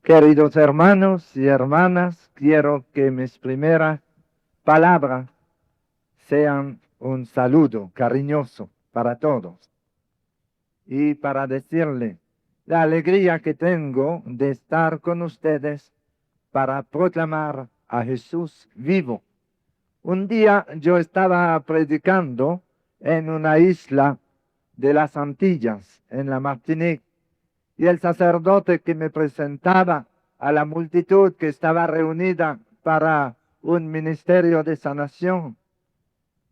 Queridos hermanos y hermanas, quiero que mis primeras palabras sean un saludo cariñoso para todos y para decirle la alegría que tengo de estar con ustedes para proclamar a Jesús vivo. Un día yo estaba predicando en una isla de las Antillas, en la Martinique, y el sacerdote que me presentaba a la multitud que estaba reunida para un ministerio de sanación,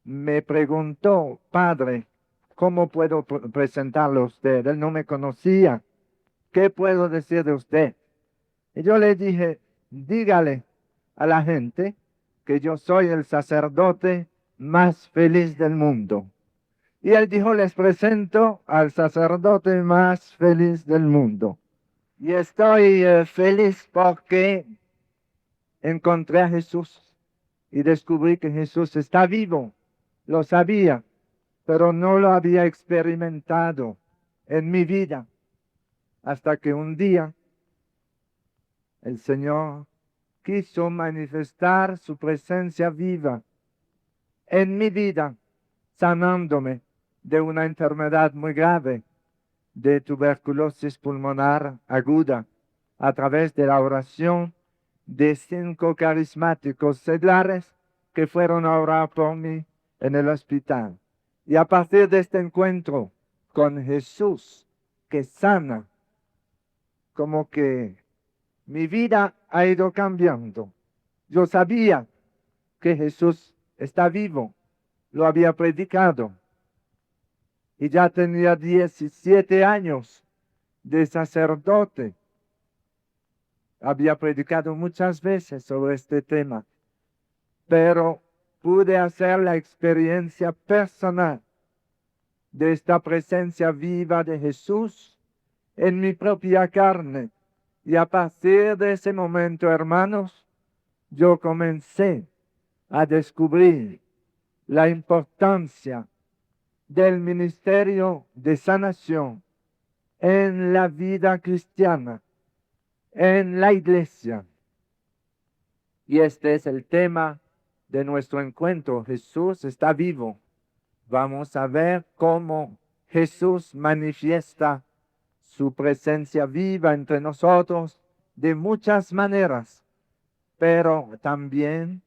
me preguntó: Padre, ¿cómo puedo presentarlo a usted? Él no me conocía. ¿Qué puedo decir de usted? Y yo le dije: dígale a la gente que yo soy el sacerdote más feliz del mundo. Y él dijo: les presento al sacerdote más feliz del mundo. Y estoy feliz porque encontré a Jesús y descubrí que Jesús está vivo. Lo sabía, pero no lo había experimentado en mi vida. Hasta que un día el Señor quiso manifestar su presencia viva en mi vida, sanándome de una enfermedad muy grave, de tuberculosis pulmonar aguda, a través de la oración de 5 carismáticos seglares que fueron a orar por mí en el hospital. Y a partir de este encuentro con Jesús, que sana, como que mi vida ha ido cambiando. Yo sabía que Jesús está vivo, lo había predicado, y ya tenía 17 años de sacerdote. Había predicado muchas veces sobre este tema, pero pude hacer la experiencia personal de esta presencia viva de Jesús en mi propia carne. Y a partir de ese momento, hermanos, yo comencé a descubrir la importancia del ministerio de sanación en la vida cristiana, en la iglesia. Y este es el tema de nuestro encuentro. Jesús está vivo. Vamos a ver cómo Jesús manifiesta su presencia viva entre nosotros de muchas maneras, pero también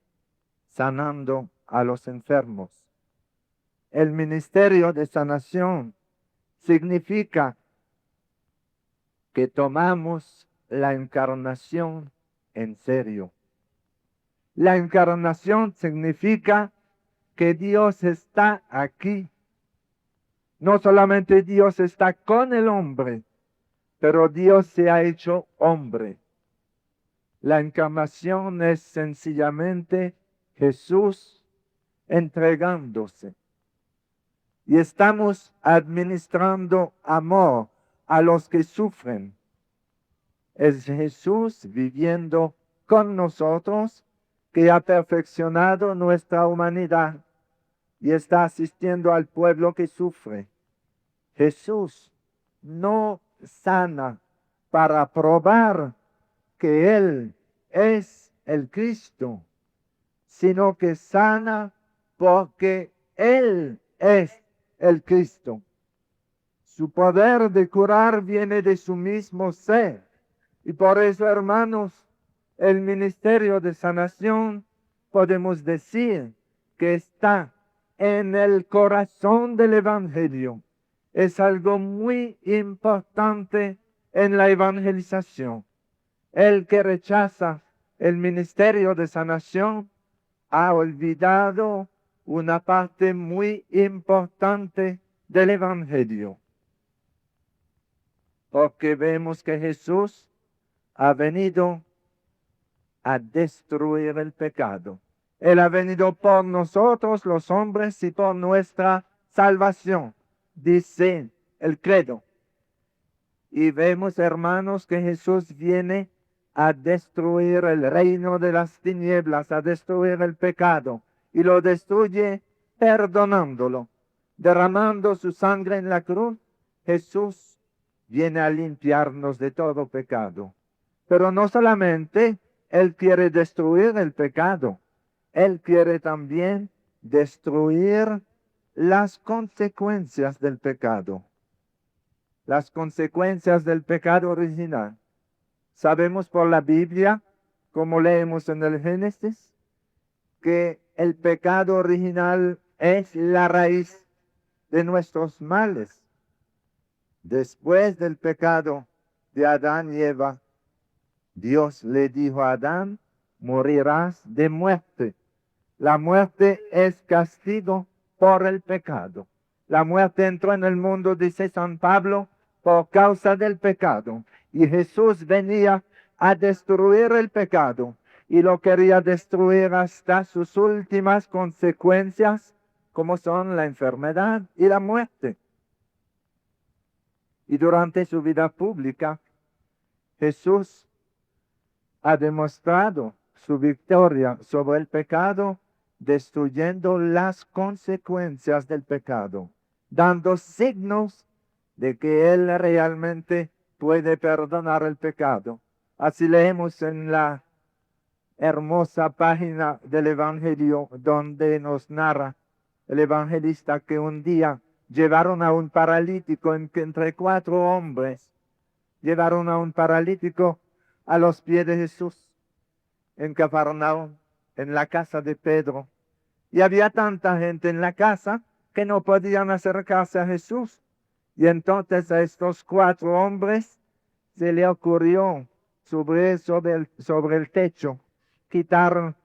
sanando a los enfermos. El ministerio de sanación significa que tomamos la encarnación en serio. La encarnación significa que Dios está aquí. No solamente Dios está con el hombre, pero Dios se ha hecho hombre. La encarnación es sencillamente Jesús entregándose. Y estamos administrando amor a los que sufren. Es Jesús viviendo con nosotros, que ha perfeccionado nuestra humanidad y está asistiendo al pueblo que sufre. Jesús no sana para probar que Él es el Cristo, sino que sana porque Él es el Cristo. Su poder de curar viene de su mismo ser. Y por eso, hermanos, el ministerio de sanación podemos decir que está en el corazón del Evangelio. Es algo muy importante en la evangelización. El que rechaza el ministerio de sanación ha olvidado una parte muy importante del Evangelio. Porque vemos que Jesús ha venido a destruir el pecado. Él ha venido por nosotros los hombres y por nuestra salvación, dice el credo. Y vemos, hermanos, que Jesús viene a destruir el reino de las tinieblas, a destruir el pecado, y lo destruye perdonándolo. Derramando su sangre en la cruz, Jesús viene a limpiarnos de todo pecado. Pero no solamente Él quiere destruir el pecado, Él quiere también destruir las consecuencias del pecado. Las consecuencias del pecado original. Sabemos por la Biblia, como leemos en el Génesis, que el pecado original es la raíz de nuestros males. Después del pecado de Adán y Eva, Dios le dijo a Adán, morirás de muerte. La muerte es castigo por el pecado. La muerte entró en el mundo, dice San Pablo, por causa del pecado. Y Jesús venía a destruir el pecado y lo quería destruir hasta sus últimas consecuencias, como son la enfermedad y la muerte. Y durante su vida pública, Jesús ha demostrado su victoria sobre el pecado, destruyendo las consecuencias del pecado, dando signos de que Él realmente puede perdonar el pecado. Así leemos en la hermosa página del Evangelio donde nos narra el evangelista que un día llevaron a un paralítico entre 4 hombres. Llevaron a un paralítico a los pies de Jesús en Cafarnaúm, en la casa de Pedro. Y había tanta gente en la casa que no podían acercarse a Jesús. Y entonces a estos 4 hombres se le ocurrió subir sobre el techo, quitar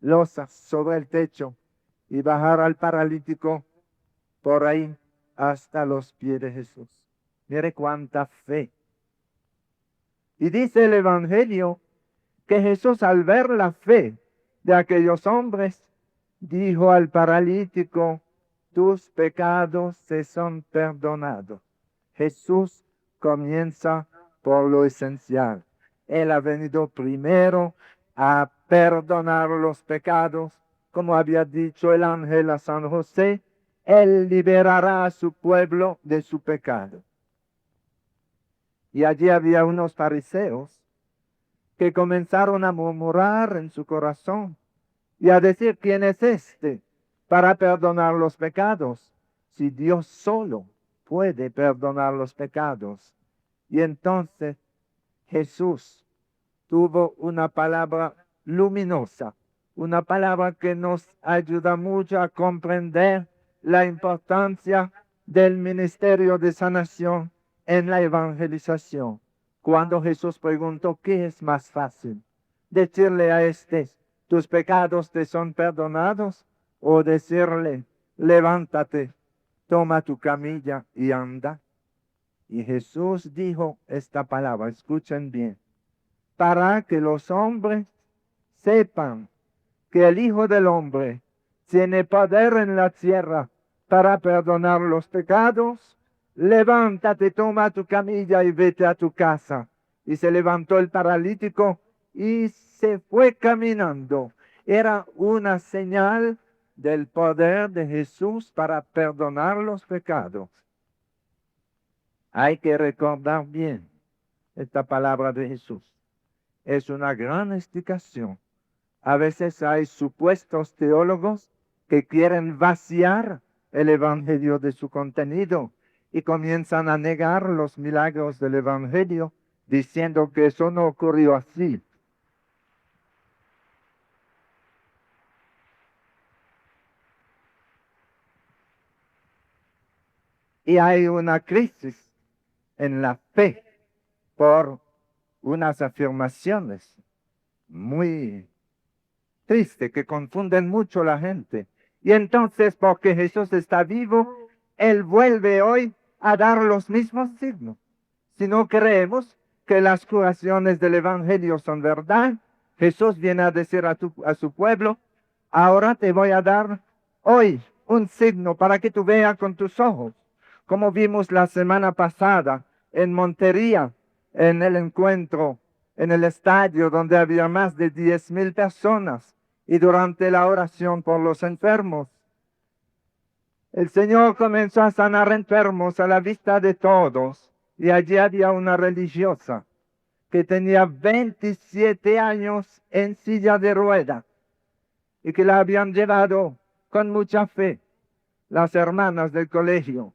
losas sobre el techo y bajar al paralítico por ahí hasta los pies de Jesús. Mire cuánta fe. Y dice el Evangelio que Jesús, al ver la fe de aquellos hombres, dijo al paralítico, tus pecados se son perdonados. Jesús comienza por lo esencial. Él ha venido primero a perdonar los pecados. Como había dicho el ángel a San José, Él liberará a su pueblo de su pecado. Y allí había unos fariseos que comenzaron a murmurar en su corazón y a decir, ¿quién es este para perdonar los pecados? Si Dios solo puede perdonar los pecados. Y entonces Jesús tuvo una palabra luminosa, una palabra que nos ayuda mucho a comprender la importancia del ministerio de sanación en la evangelización. Cuando Jesús preguntó, ¿qué es más fácil? Decirle a este, tus pecados te son perdonados, o decirle, levántate, toma tu camilla y anda. Y Jesús dijo esta palabra, escuchen bien, para que los hombres sepan que el Hijo del Hombre tiene poder en la tierra para perdonar los pecados. Levántate, toma tu camilla y vete a tu casa. Y se levantó el paralítico y se fue caminando. Era una señal del poder de Jesús para perdonar los pecados. Hay que recordar bien esta palabra de Jesús. Es una gran explicación. A veces hay supuestos teólogos que quieren vaciar el Evangelio de su contenido y comienzan a negar los milagros del Evangelio diciendo que eso no ocurrió así. Y hay una crisis en la fe por unas afirmaciones muy tristes que confunden mucho a la gente. Y entonces, porque Jesús está vivo, Él vuelve hoy a dar los mismos signos. Si no creemos que las curaciones del Evangelio son verdad, Jesús viene a decir a su pueblo, ahora te voy a dar hoy un signo para que tú veas con tus ojos. Como vimos la semana pasada en Montería, en el encuentro, en el estadio donde había más de 10,000 personas y durante la oración por los enfermos. El Señor comenzó a sanar enfermos a la vista de todos y allí había una religiosa que tenía 27 años en silla de rueda y que la habían llevado con mucha fe las hermanas del colegio.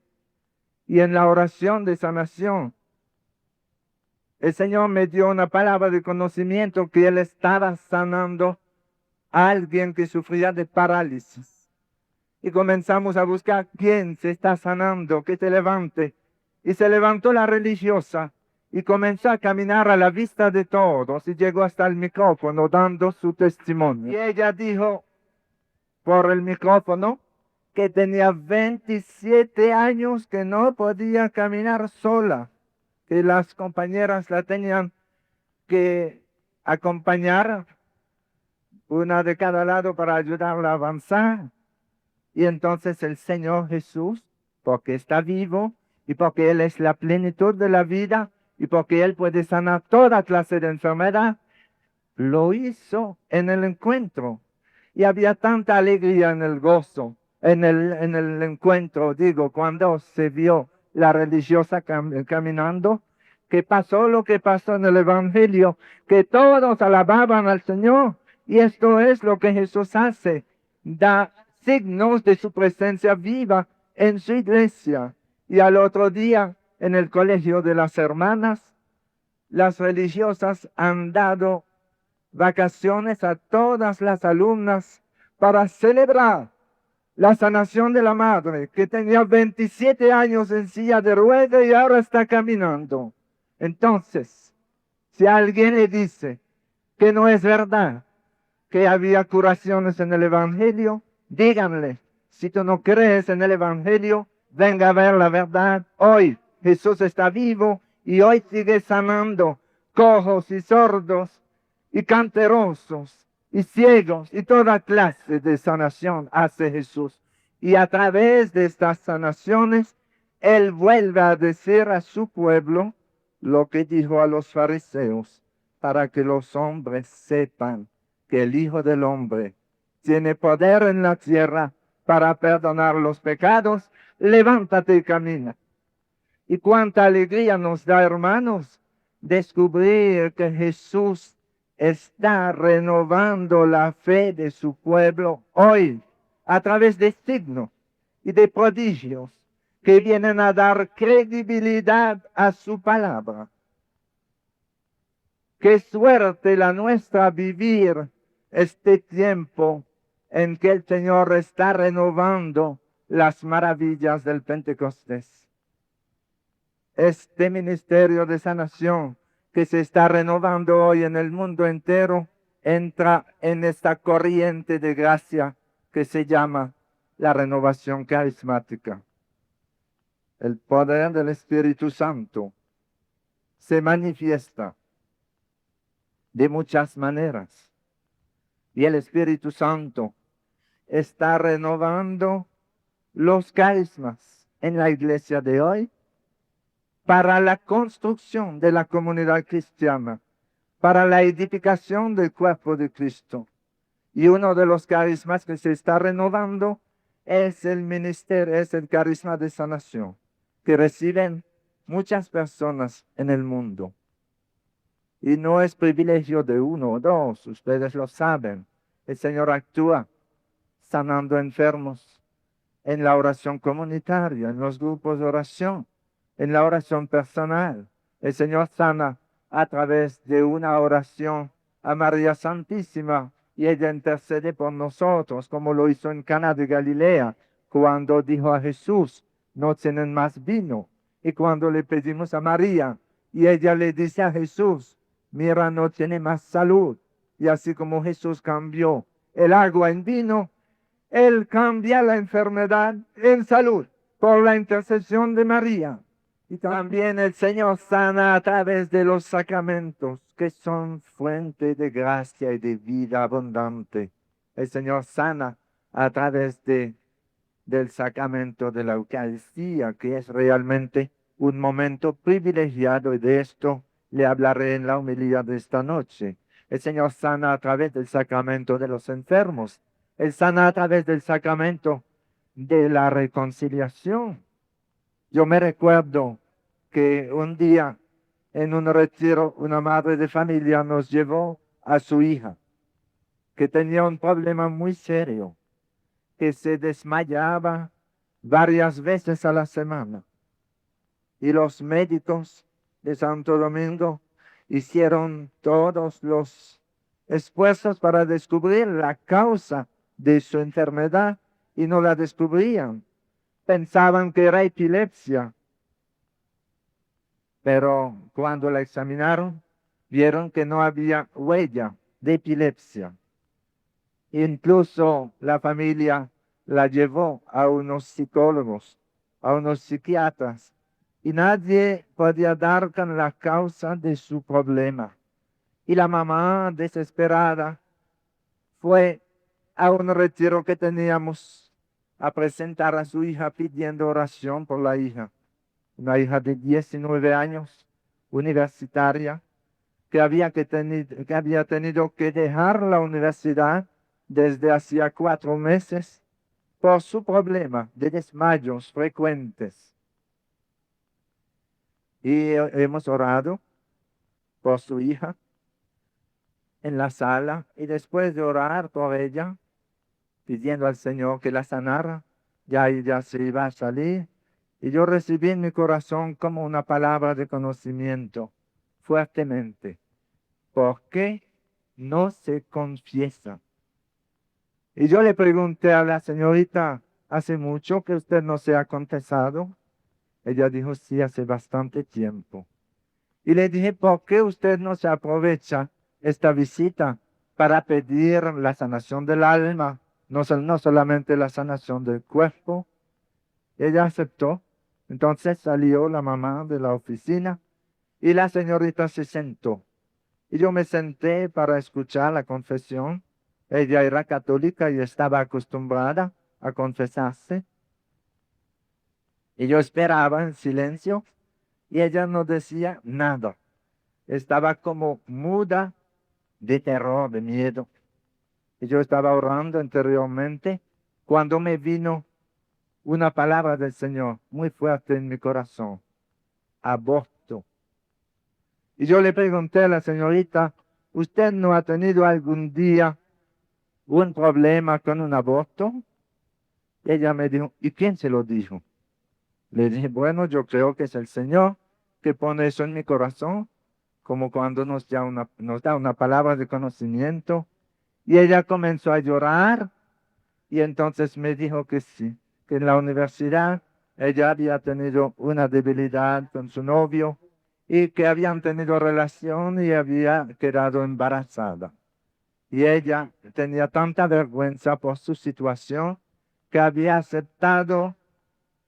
Y en la oración de sanación, el Señor me dio una palabra de conocimiento que Él estaba sanando a alguien que sufría de parálisis. Y comenzamos a buscar quién se está sanando, que se levante. Y se levantó la religiosa y comenzó a caminar a la vista de todos y llegó hasta el micrófono dando su testimonio. Y ella dijo por el micrófono que tenía 27 años, que no podía caminar sola, que las compañeras la tenían que acompañar, una de cada lado para ayudarla a avanzar. Y entonces el Señor Jesús, porque está vivo y porque Él es la plenitud de la vida y porque Él puede sanar toda clase de enfermedad, lo hizo en el encuentro. Y había tanta alegría en el gozo, en el encuentro, digo, cuando se vio la religiosa caminando, que pasó lo que pasó en el Evangelio, que todos alababan al Señor. Y esto es lo que Jesús hace, da signos de su presencia viva en su iglesia. Y al otro día, en el colegio de las hermanas, las religiosas han dado vacaciones a todas las alumnas para celebrar la sanación de la madre, que tenía 27 años en silla de ruedas y ahora está caminando. Entonces, si alguien le dice que no es verdad, que había curaciones en el Evangelio, díganle, si tú no crees en el Evangelio, venga a ver la verdad. Hoy Jesús está vivo y hoy sigue sanando cojos y sordos y canterosos y ciegos y toda clase de sanación hace Jesús. Y a través de estas sanaciones, Él vuelve a decir a su pueblo lo que dijo a los fariseos, para que los hombres sepan que el Hijo del Hombre tiene poder en la tierra para perdonar los pecados. Levántate y camina. Y cuánta alegría nos da, hermanos, descubrir que Jesús está renovando la fe de su pueblo hoy a través de signos y de prodigios que vienen a dar credibilidad a su palabra. Qué suerte la nuestra vivir este tiempo en que el Señor está renovando las maravillas del Pentecostés. Este ministerio de sanación que se está renovando hoy en el mundo entero entra en esta corriente de gracia que se llama la renovación carismática. El poder del Espíritu Santo se manifiesta de muchas maneras. Y el Espíritu Santo está renovando los carismas en la iglesia de hoy para la construcción de la comunidad cristiana, para la edificación del cuerpo de Cristo. Y uno de los carismas que se está renovando es el ministerio, es el carisma de sanación, que reciben muchas personas en el mundo. Y no es privilegio de uno o dos, ustedes lo saben. El Señor actúa sanando enfermos en la oración comunitaria, en los grupos de oración, en la oración personal. El Señor sana a través de una oración a María Santísima y ella intercede por nosotros, como lo hizo en Cana de Galilea, cuando dijo a Jesús, no tienen más vino. Y cuando le pedimos a María y ella le dice a Jesús, mira, no tiene más salud. Y así como Jesús cambió el agua en vino, Él cambia la enfermedad en salud por la intercesión de María. Y también el Señor sana a través de los sacramentos, que son fuente de gracia y de vida abundante. El Señor sana a través del sacramento de la Eucaristía, que es realmente un momento privilegiado, y de esto le hablaré en la homilía de esta noche. El Señor sana a través del sacramento de los enfermos. Él sana a través del sacramento de la reconciliación. Yo me recuerdo que un día en un retiro, una madre de familia nos llevó a su hija, que tenía un problema muy serio, que se desmayaba varias veces a la semana. Y los médicos de Santo Domingo hicieron todos los esfuerzos para descubrir la causa de su enfermedad y no la descubrían. Pensaban que era epilepsia, pero cuando la examinaron, vieron que no había huella de epilepsia. Incluso la familia la llevó a unos psicólogos, a unos psiquiatras, y nadie podía dar con la causa de su problema. Y la mamá, desesperada, fue a un retiro que teníamos a presentar a su hija pidiendo oración por la hija. Una hija de 19 años, universitaria, que había tenido que dejar la universidad desde hacía 4 meses por su problema de desmayos frecuentes. Y hemos orado por su hija en la sala, y después de orar por ella, pidiendo al Señor que la sanara, ya ella se iba a salir, y yo recibí en mi corazón como una palabra de conocimiento fuertemente. ¿Por qué no se confiesa? Y yo le pregunté a la señorita, ¿hace mucho que usted no se ha confesado? Ella dijo, sí, hace bastante tiempo. Y le dije, ¿por qué usted no se aprovecha esta visita para pedir la sanación del alma, no solamente la sanación del cuerpo? Ella aceptó. Entonces salió la mamá de la oficina y la señorita se sentó. Y yo me senté para escuchar la confesión. Ella era católica y estaba acostumbrada a confesarse. Y yo esperaba en silencio y ella no decía nada. Estaba como muda de terror, de miedo. Y yo estaba orando interiormente cuando me vino una palabra del Señor muy fuerte en mi corazón. Aborto. Y yo le pregunté a la señorita, ¿usted no ha tenido algún día un problema con un aborto? Y ella me dijo, ¿y quién se lo dijo? Le dije, bueno, yo creo que es el Señor que pone eso en mi corazón, como cuando nos da una palabra de conocimiento. Y ella comenzó a llorar y entonces me dijo que sí, que en la universidad ella había tenido una debilidad con su novio y que habían tenido relación y había quedado embarazada. Y ella tenía tanta vergüenza por su situación que había aceptado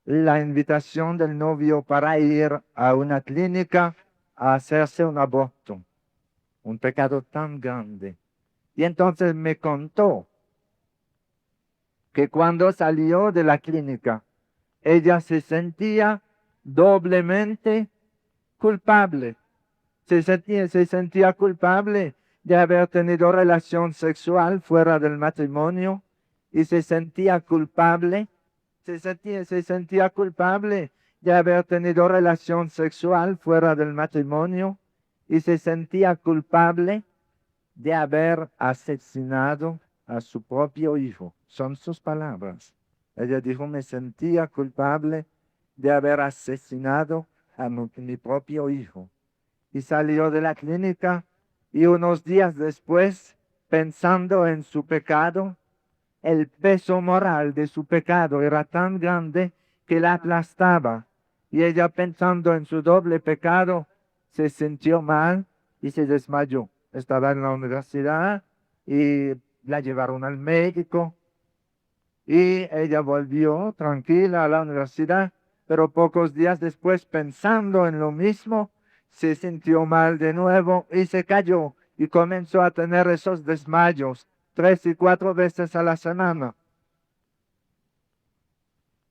la invitación del novio para ir a una clínica a hacerse un aborto. Un pecado tan grande. Y entonces me contó que cuando salió de la clínica, ella se sentía doblemente culpable. Se sentía culpable de haber tenido relación sexual fuera del matrimonio y se sentía culpable, se sentía culpable de haber tenido relación sexual fuera del matrimonio y se sentía culpable de haber asesinado a su propio hijo. Son sus palabras. Ella dijo, me sentía culpable de haber asesinado a mi propio hijo. Y salió de la clínica y unos días después, pensando en su pecado, el peso moral de su pecado era tan grande que la aplastaba. Y ella, pensando en su doble pecado, se sintió mal y se desmayó. Estaba en la universidad y la llevaron al médico y ella volvió tranquila a la universidad, pero pocos días después, pensando en lo mismo, se sintió mal de nuevo y se cayó y comenzó a tener esos desmayos 3 y 4 veces a la semana.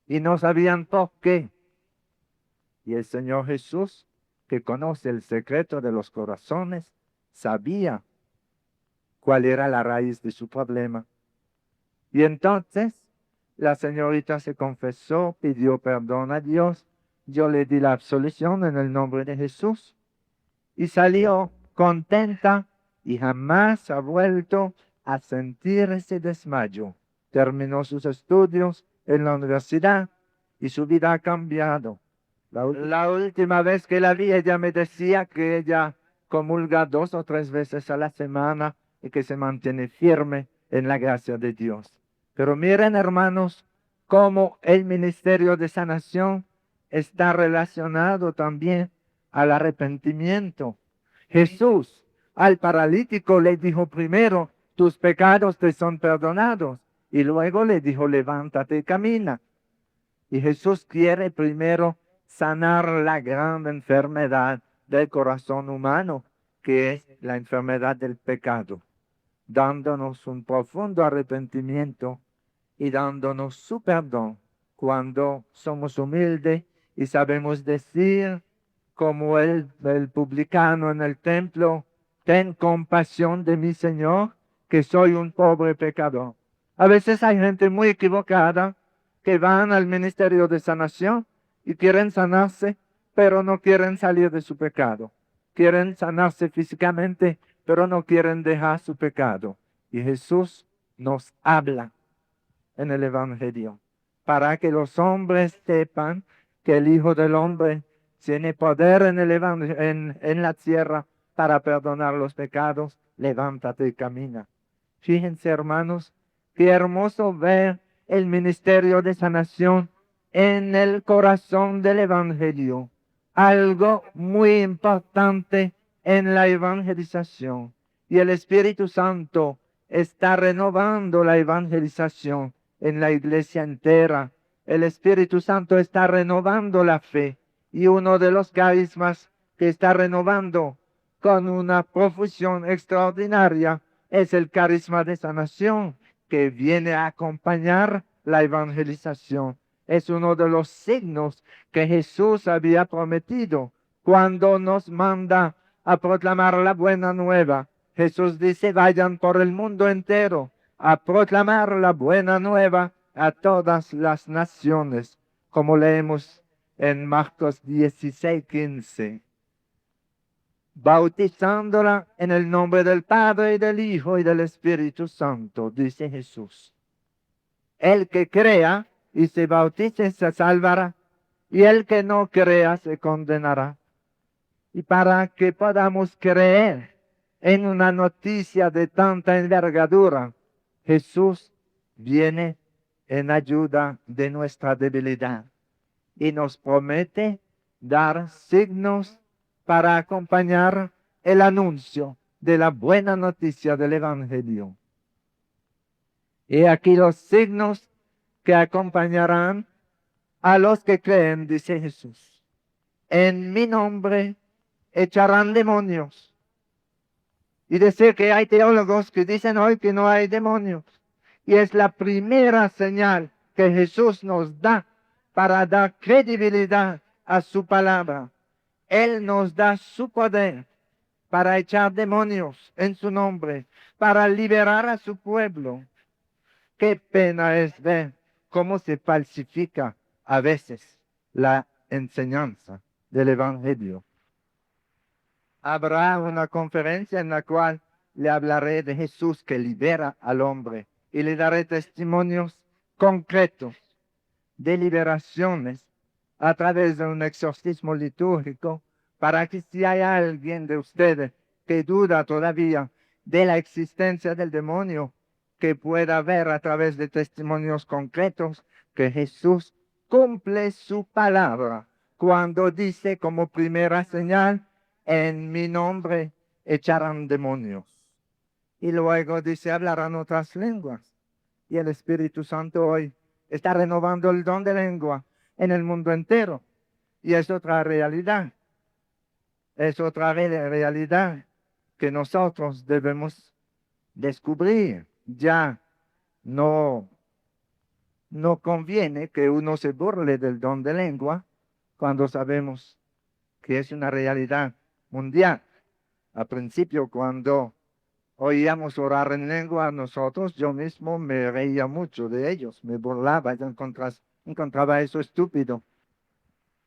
Y no sabían por qué. Y el Señor Jesús, que conoce el secreto de los corazones, sabía cuál era la raíz de su problema. Y entonces la señorita se confesó, pidió perdón a Dios. Yo le di la absolución en el nombre de Jesús. y salió contenta y jamás ha vuelto a sentir ese desmayo. Terminó sus estudios en la universidad y su vida ha cambiado. La última vez que la vi, ella me decía que ella comulga 2 o 3 veces a la semana y que se mantiene firme en la gracia de Dios. Pero miren, hermanos, cómo el ministerio de sanación está relacionado también al arrepentimiento. Jesús al paralítico le dijo primero, tus pecados te son perdonados, y luego le dijo, levántate y camina. Y Jesús quiere primero sanar la gran enfermedad del corazón humano, que es la enfermedad del pecado, dándonos un profundo arrepentimiento y dándonos su perdón cuando somos humildes y sabemos decir, como el publicano en el templo, ten compasión de mí, Señor, que soy un pobre pecador. A veces hay gente muy equivocada que van al ministerio de sanación y quieren sanarse, pero no quieren salir de su pecado. Quieren sanarse físicamente, pero no quieren dejar su pecado. Y Jesús nos habla en el Evangelio para que los hombres sepan que el Hijo del Hombre tiene poder en, en la tierra para perdonar los pecados. Levántate y camina. Fíjense, hermanos, qué hermoso ver el ministerio de sanación en el corazón del Evangelio. Algo muy importante en la evangelización. Y el Espíritu Santo está renovando la evangelización en la iglesia entera. El Espíritu Santo está renovando la fe. Y uno de los carismas que está renovando con una profusión extraordinaria es el carisma de sanación que viene a acompañar la evangelización. Es uno de los signos que Jesús había prometido cuando nos manda a proclamar la buena nueva. Jesús dice, vayan por el mundo entero a proclamar la buena nueva a todas las naciones, como leemos en Marcos 16:15. Bautizándola en el nombre del Padre y del Hijo y del Espíritu Santo, dice Jesús. El que crea y se bautice se salvará, y el que no crea se condenará. Y para que podamos creer en una noticia de tanta envergadura, Jesús viene en ayuda de nuestra debilidad y nos promete dar signos para acompañar el anuncio de la buena noticia del Evangelio. Y aquí los signos que acompañarán a los que creen, dice Jesús. En mi nombre echarán demonios. Y decir que hay teólogos que dicen hoy que no hay demonios. Y es la primera señal que Jesús nos da para dar credibilidad a su palabra. Él nos da su poder para echar demonios en su nombre, para liberar a su pueblo. Qué pena es ver cómo se falsifica a veces la enseñanza del Evangelio. Habrá una conferencia en la cual le hablaré de Jesús que libera al hombre y le daré testimonios concretos de liberaciones a través de un exorcismo litúrgico para que si hay alguien de ustedes que duda todavía de la existencia del demonio, que pueda ver a través de testimonios concretos que Jesús cumple su palabra cuando dice como primera señal, en mi nombre echarán demonios. Y luego dice, hablarán otras lenguas. Y el Espíritu Santo hoy está renovando el don de lengua en el mundo entero. Y es otra realidad. Es otra realidad que nosotros debemos descubrir. Ya no conviene que uno se burle del don de lengua cuando sabemos que es una realidad mundial. Al principio, cuando oíamos orar en lengua, nosotros, yo mismo me reía mucho de ellos, me burlaba, yo encontraba eso estúpido.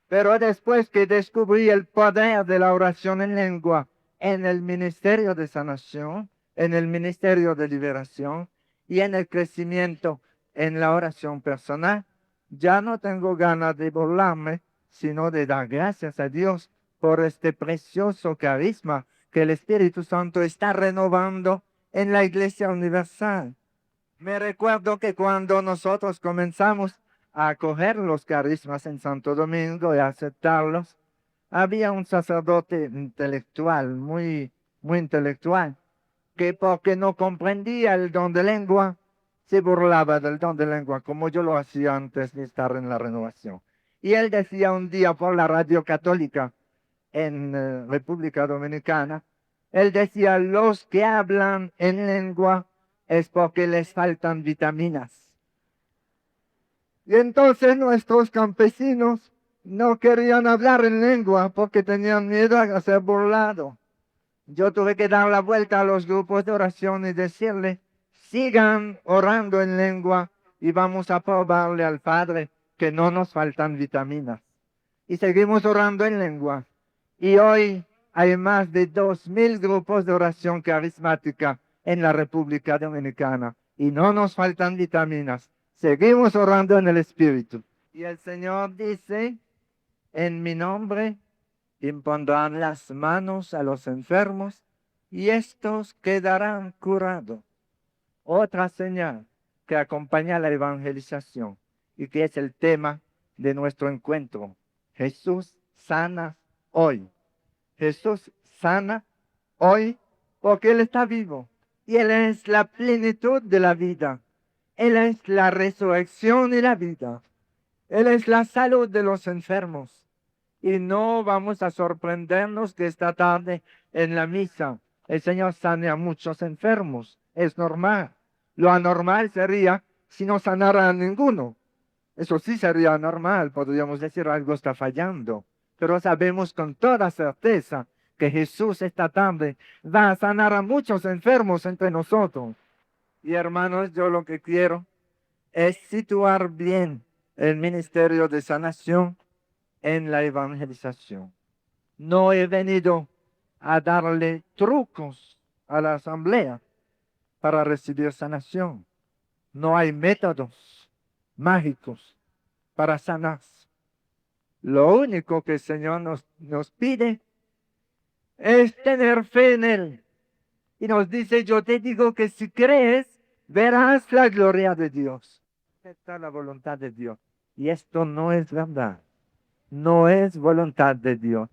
Pero después que descubrí el poder de la oración en lengua en el ministerio de sanación, en el ministerio de liberación y en el crecimiento en la oración personal, ya no tengo ganas de burlarme, sino de dar gracias a Dios por este precioso carisma que el Espíritu Santo está renovando en la Iglesia Universal. Me recuerdo que cuando nosotros comenzamos a acoger los carismas en Santo Domingo y a aceptarlos, había un sacerdote intelectual, muy intelectual, que porque no comprendía el don de lengua, se burlaba del don de lengua, como yo lo hacía antes de estar en la renovación. Y él decía un día por la radio católica en República Dominicana, él decía, los que hablan en lengua es porque les faltan vitaminas. Y entonces nuestros campesinos no querían hablar en lengua porque tenían miedo a ser burlados. Yo tuve que dar la vuelta a los grupos de oración y decirle, sigan orando en lengua y vamos a probarle al Padre que no nos faltan vitaminas. Y seguimos orando en lengua. Y hoy hay más de 2000 grupos de oración carismática en la República Dominicana. Y no nos faltan vitaminas. Seguimos orando en el Espíritu. Y el Señor dice, en mi nombre impondrán las manos a los enfermos y estos quedarán curados. Otra señal que acompaña la evangelización y que es el tema de nuestro encuentro. Jesús sana hoy. Jesús sana hoy porque Él está vivo y Él es la plenitud de la vida. Él es la resurrección y la vida. Él es la salud de los enfermos. Y no vamos a sorprendernos que esta tarde en la misa el Señor sane a muchos enfermos. Es normal. Lo anormal sería si no sanara a ninguno. Eso sí sería anormal. Podríamos decir algo está fallando. Pero sabemos con toda certeza que Jesús esta tarde va a sanar a muchos enfermos entre nosotros. Y hermanos, yo lo que quiero es situar bien el ministerio de sanación en la evangelización. No he venido a darle trucos a la asamblea para recibir sanación. No hay métodos mágicos para sanar. Lo único que el Señor nos pide es tener fe en Él. Y nos dice, yo te digo que si crees, verás la gloria de Dios. Esta es la voluntad de Dios. Y esto no es verdad. No es voluntad de Dios.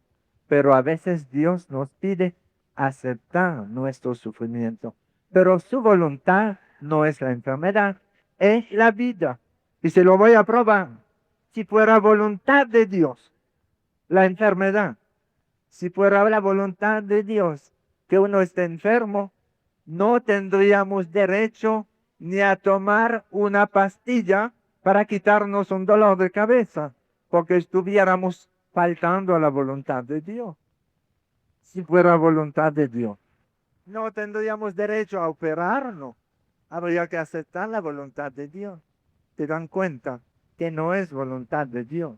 Pero a veces Dios nos pide aceptar nuestro sufrimiento. Pero su voluntad no es la enfermedad, es la vida. Y se lo voy a probar. Si fuera voluntad de Dios, la enfermedad, si fuera la voluntad de Dios que uno esté enfermo, no tendríamos derecho ni a tomar una pastilla para quitarnos un dolor de cabeza, porque estuviéramos faltando a la voluntad de Dios. Si fuera voluntad de Dios, no tendríamos derecho a operarnos. Habría que aceptar la voluntad de Dios. ¿Se dan cuenta que no es voluntad de Dios?